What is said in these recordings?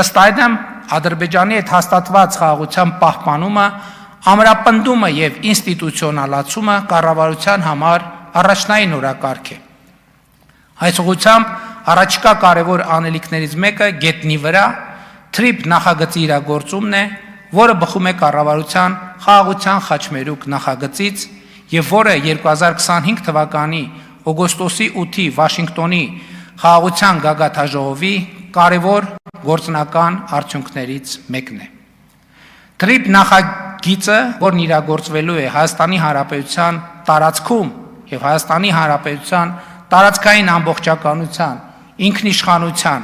Ըստ այդմ Ադրբեջանի հետ հաստատված խաղաղության պահպանումը, ամրապնդումը եւ ինստիտուցիոնալացումը կառավարության համար առաջնային օրակարգ է։ Այս ուղղությամբ առաջիկա կարևոր անելիքներից մեկը գետնի վրա թրիփ նախագծի իրագործումն է, որը բխում է կառավարության խաղաղության խաչմերուկ նախագծից եւ որը 2025 թվականի օգոստոսի 8-ի Վաշինգտոնի խաղաղության գագաթաժողովի կարևոր գործնական արդյունքներից մեկն է։ Թրիփ նախագիծը, որն իրագործվելու է Հայաստանի Հանրապետության տարածքում եւ Հայաստանի Հանրապետության տարածքային ամբողջականության, ինքնիշխանության,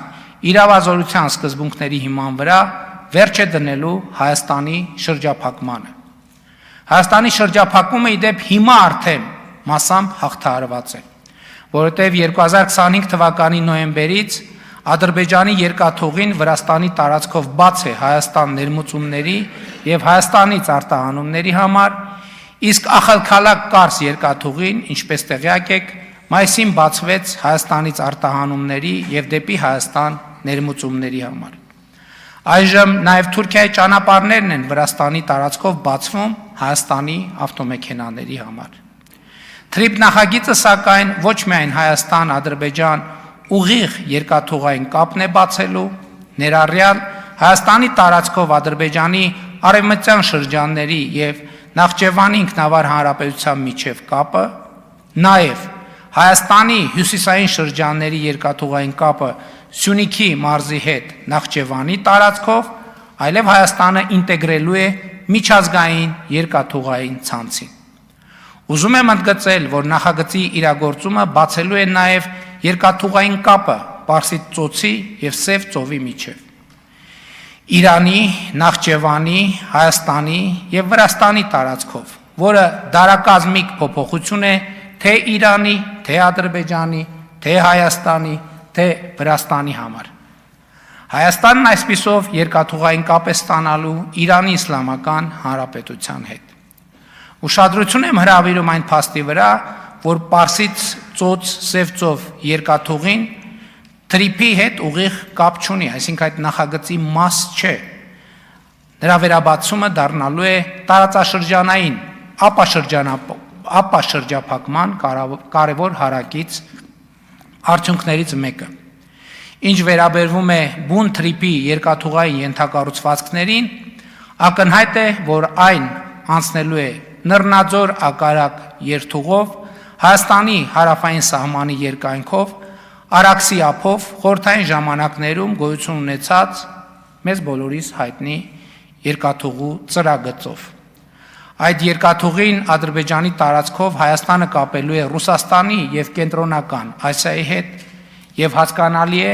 իրավազորության սկզբունքների հիման վրա վերջ է դնելու Հայաստանի շրջափակմանը։ Հայաստանի շրջափակումը իդեպ հիմա արդեն մասամբ հաղթահարված է, որովհետև 2025 թվականի նոյեմբերից Ադրբեջանի երկաթուղին Վրաստանի տարածքով բաց է Հայաստան ներմուծումների եւ Հայաստանից արտահանումների համար, իսկ Ախալքալակ Կարս երկաթուղին, ինչպես տեղյակ եք, մայիսին բացվեց Հայաստանից արտահանումների եւ դեպի Հայաստան ներմուծումների համար։ Այժմ նաեւ Թուրքիայի ճանապարհներն են Վրաստանի տարածքով բացվում Հայաստանի ավտոմեքենաների համար։ Թրիփ նախագիծը սակայն ոչ միայն Հայաստան-Ադրբեջան ուղիղ երկաթուղային կապն է բացելու, ներառյալ Հայաստանի տարածքով Ադրբեջանի արևմտյան շրջանների եւ Նախճեվանի ինքնավար հանրապետության միջև կապը, նաեւ Հայաստանի հյուսիսային շրջանների երկաթուղային կապը Սյունիքի մարզի հետ Նախճեվանի տարածքով, այլև Հայաստանը ինտեգրելու է միջազգային երկաթուղային ցանցին։ Ուզում եմ ընդգծել, որ նախագծի իրագործումը բացելու է նաև երկաթուղային կապը Պարսից ծոցի եւ Սև ծովի միջև։ Իրանի, Նախճեվանի, Հայաստանի եւ Վրաստանի տարածքով, որը դարակազմիկ փոփոխություն է թե Իրանի, թե Ադրբեջանի, թե Հայաստանի, թե Վրաստանի համար։ Հայաստանն այսպիսով երկաթուղային կապ է ստանալու Իրանի Իսլամական Հանրապետության հետ։ Ուշադրություն եմ հրավիրում այն փաստի վրա, որ Պարսից ծոց Սև ծով երկաթուղին թրիփի հետ ուղիղ կապ չունի, այսինքն այդ նախագծի մաս չէ։ Նրա վերաբացումը դառնալու է տարածաշրջանային ապաշրջափակման կարևոր հարակից արդյունքներից մեկը։ Ինչ վերաբերվում է բուն թրիփի երկաթուղային ենթակառուցվածքներին, ակնհայտ է, որ այն անցնելու է Նռնաձոր ակարակ երթուղով, Հայաստանի հարավային սահմանի երկայնքով, Արաքսի ափով, խորհրդային ժամանակներում գոյություն ունեցած մեզ բոլորիս հայտնի երկաթուղու ծրագծով։ Այդ երկաթուղին Ադրբեջանի տարածքով Հայաստանը կապելու է Ռուսաստանի եւ Կենտրոնական Ասիայի հետ եւ հասկանալի է,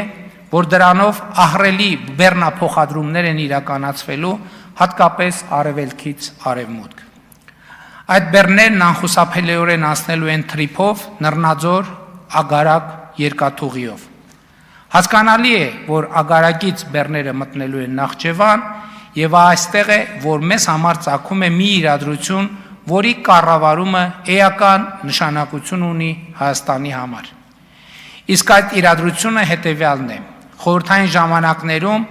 որ դրանով ահռելի բեռնափոխադրումներ են իրականացվելու հատկապես արևելքից արևմուտք։ Այդ բեռներն անխուսափելիորեն անցնելու են թրիփով Նռնաձոր ագարակ երկաթուղիով։ Հասկանալի է, որ ագարակից բեռները մտնելու են Նախճեվան եւ այստեղ է, որ մեզ համար ծագում է մի իրադրություն, որի կառավարումը էական նշանակություն ունի Հայաստանի համար։ Իսկ այդ իրադրությունը հետեւյալն է. խորհրդային ժամանակներում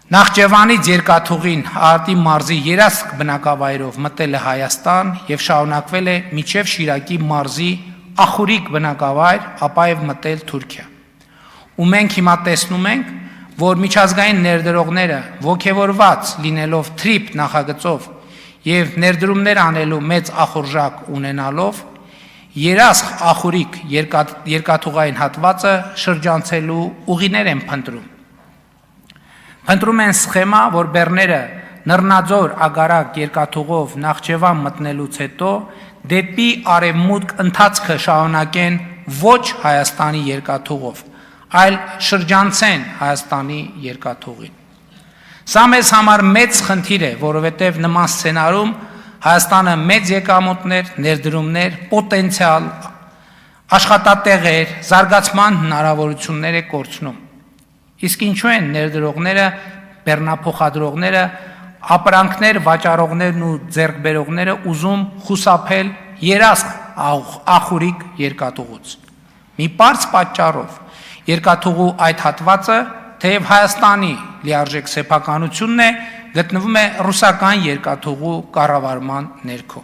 Նախճեվանից երկաթուղին Արտի մարզի երասք բնակավայրով մտել է Հայաստան եւ շարունակվել է մինչեւ Շիրակի մարզի Ախուրիկ բնակավայր, ապա եւ մտել Թուրքիա։ Ու մենք հիմա տեսնում ենք, որ միջազգային ներդրողները ոգևորված լինելով թրիփ նախագծով եւ ներդրումներ անելու մեծ ախորժակ ունենալով երասք Ախուրիկ երկաթուղային հատվածը շրջանցելու ուղիներ են փնտրում։ Փնտրում են սխեմա, որ բեռները Նռնաձոր ագարակ երկաթուղով Նախճեվան մտնելուց հետո դեպի արևմուտք ընթացքը շարունակեն ոչ Հայաստանի երկաթուղով, այլ շրջանցեն Հայաստանի երկաթուղին։ Սա մեզ համար մեծ խնդիր է, որովհետև նման սցենարում Հայաստանը մեծ եկամուտներ, ներդրումներ, պոտենցիալ, աշխատատեղեր, զարգացման հնարավորություններ է կորցնում։ Իսկ ինչու են ներդրողները, բեռնափոխադրողները, ապրանքներ վաճառողներն ու ձեռքբերողները ուզում խուսափել երասք Ախուրիկ երկաթուղուց։ Մի պարզ պատճառով երկաթուղու այդ հատվածը թեև Հայաստանի լիարժեք սեփականությունն է, գտնվում է ռուսական երկաթուղու կառավարման ներքո։